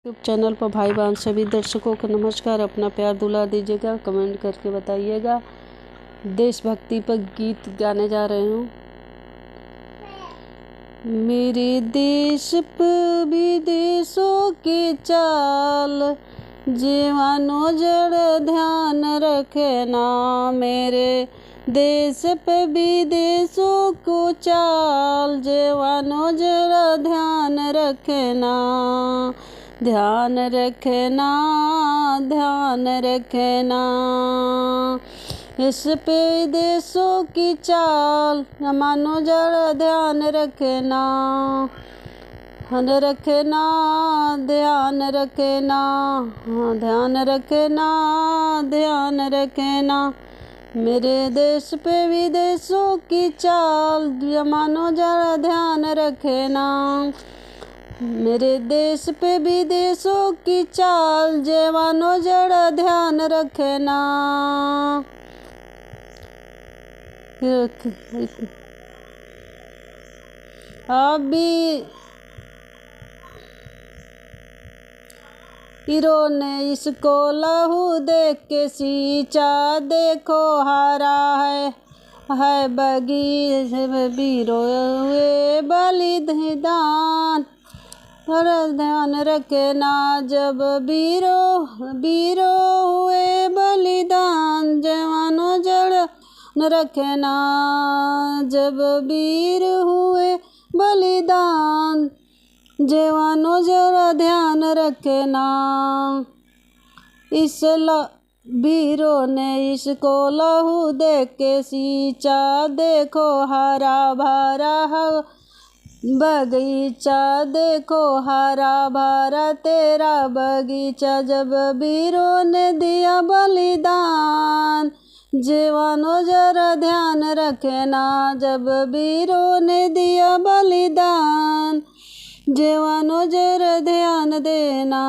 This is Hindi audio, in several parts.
यूट्यूब चैनल पर भाई बहन सभी दर्शकों को नमस्कार। अपना प्यार दुलार दीजिएगा, कमेंट करके बताइएगा। देशभक्ति पर गीत गाने जा रहे हूँ। मेरे देश पर विदेशों के चाल, जीवानो जड़ ध्यान रखना। मेरे देश पे विदेशों को चाल, जीवानो जड़ ध्यान रखना। ध्यान रखना, ध्यान रखना। इस पे विदेशों की चाल, मानो जरा ध्यान रखना। ध्यान रखना, ध्यान रखना, ध्यान रखना, ध्यान रखना। मेरे देश पे विदेशों की चाल, मानो जरा ध्यान रखना। मेरे देश पे विदेशों की चाल, जवानों जरा ध्यान रखना। अभी हीरो ने इसको लहू देख के सींचा, देखो हरा है वीरो हुए बलिदान। ध्यान रखना, जब वीरो हुए बलिदान। जवानों जड़ रखना, जब वीर हुए बलिदान। जवानों जरा ध्यान रखना। इस वीरों ने इसको लहू देख के सींचा, देखो हरा भरा बगीचा। देखो हरा भरा तेरा बगीचा। जब वीरों ने दिया बलिदान, जवानों जरा ध्यान रखना। जब वीरों ने दिया बलिदान, जवानों जरा ध्यान देना।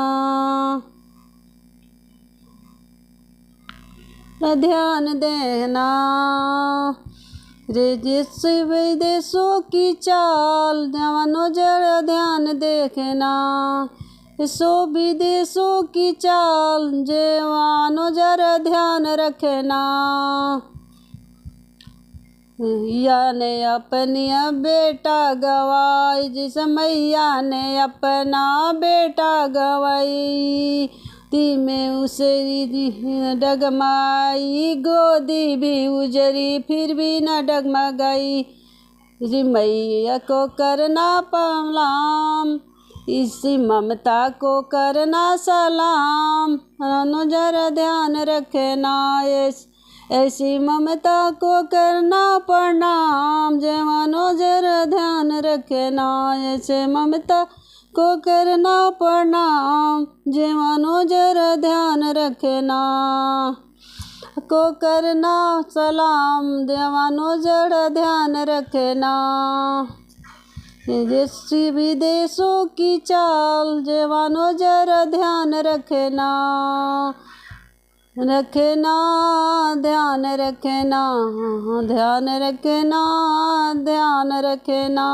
ध्यान देना। विदेशों की चाल, जवानों जरा ध्यान देखना। सो विदेशों की चाल, जवानों जरा ध्यान रखना। मैया ने अपनी बेटा गवाई, जिस मैया ने अपना बेटा गवाई। दी में उसे डगमाई, गोदी भी उजरी फिर भी न डगमगाई। मैया को करना प्रणाम, इसी ममता को करना सलाम। जरा ध्यान रखना, ऐसी ममता को करना प्रणाम। जवानों जरा ध्यान रखना, ऐसे ममता को करना प्रणाम। जवानों जरा ध्यान रखना, को करना सलाम। जवानों जरा ध्यान रखना। विदेशों की चाल, जवानों जरा ध्यान रखना। रखना, ध्यान रखना, ध्यान रखना, ध्यान रखना।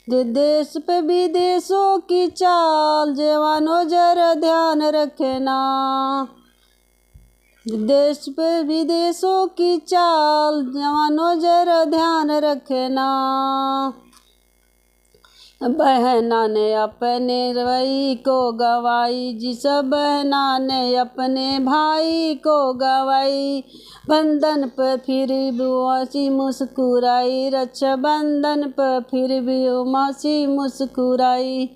देश पे विदेशों की चाल, जवानों जरा ध्यान रखना। देश पे विदेशों की चाल, जवानों जरा ध्यान रखना। बहना ने अपने भाई को गवाई, जिस बहना ने अपने भाई को गवाई। बंधन पर फिर भी मासी मुस्कुराई, रक्षाबंधन पर फिर भी मासी मुस्कुराई।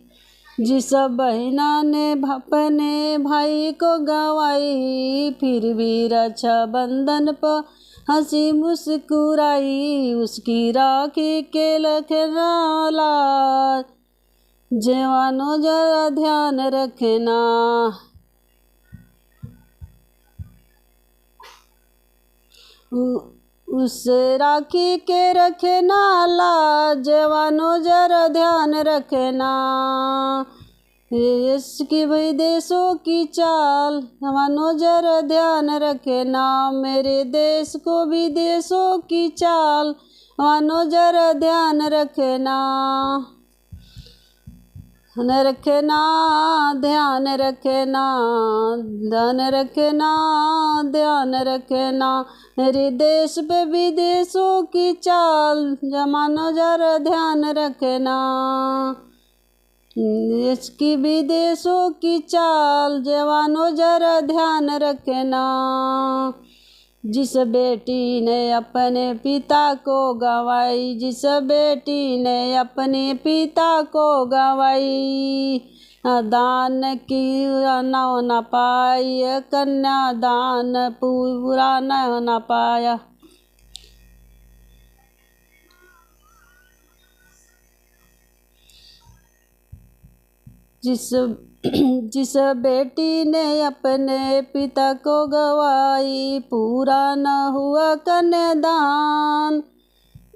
जिस बहना ने अपने भाई को गवाई, फिर भी रक्षाबंधन पर हंसी मुस्कुराई। उसकी राखी के रखना लाज, जवानों जरा ध्यान रखना। उस राखी के रखना लाज, जवानों जरा ध्यान रखना। इसकी विदेशों की चाल, जवानों जरा ध्यान रखना। मेरे देश को विदेशों की चाल, जवानों जरा ध्यान रखना। धन रखना, ध्यान रखना, धन रखना, ध्यान रखना। मेरे देश पे विदेशों की चाल, जमानो जरा ध्यान रखना। देश की विदेशों की चाल, जवानों जरा ध्यान रखना। जिस बेटी ने अपने पिता को गंवाई, जिस बेटी ने अपने पिता को गंवाई, दान की न पाई, कन्यादान पूरा न पाया। जिस बेटी ने अपने पिता को गंवाई, पूरा न हुआ कन्यादान,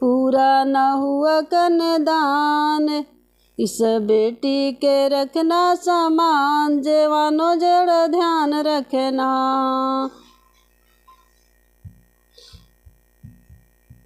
पूरा न हुआ कन्यादान। इस बेटी के रखना सामान, जवानों जरा ध्यान रखना।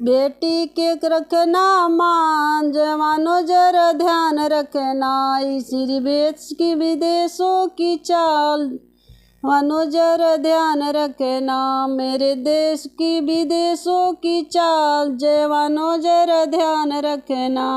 बेटी के रखना मान, जवानों जरा ध्यान रखना। इसी देश की विदेशों की चाल, जवानों जरा ध्यान रखना। मेरे देश की विदेशों की चाल, जवानों जरा ध्यान रखना।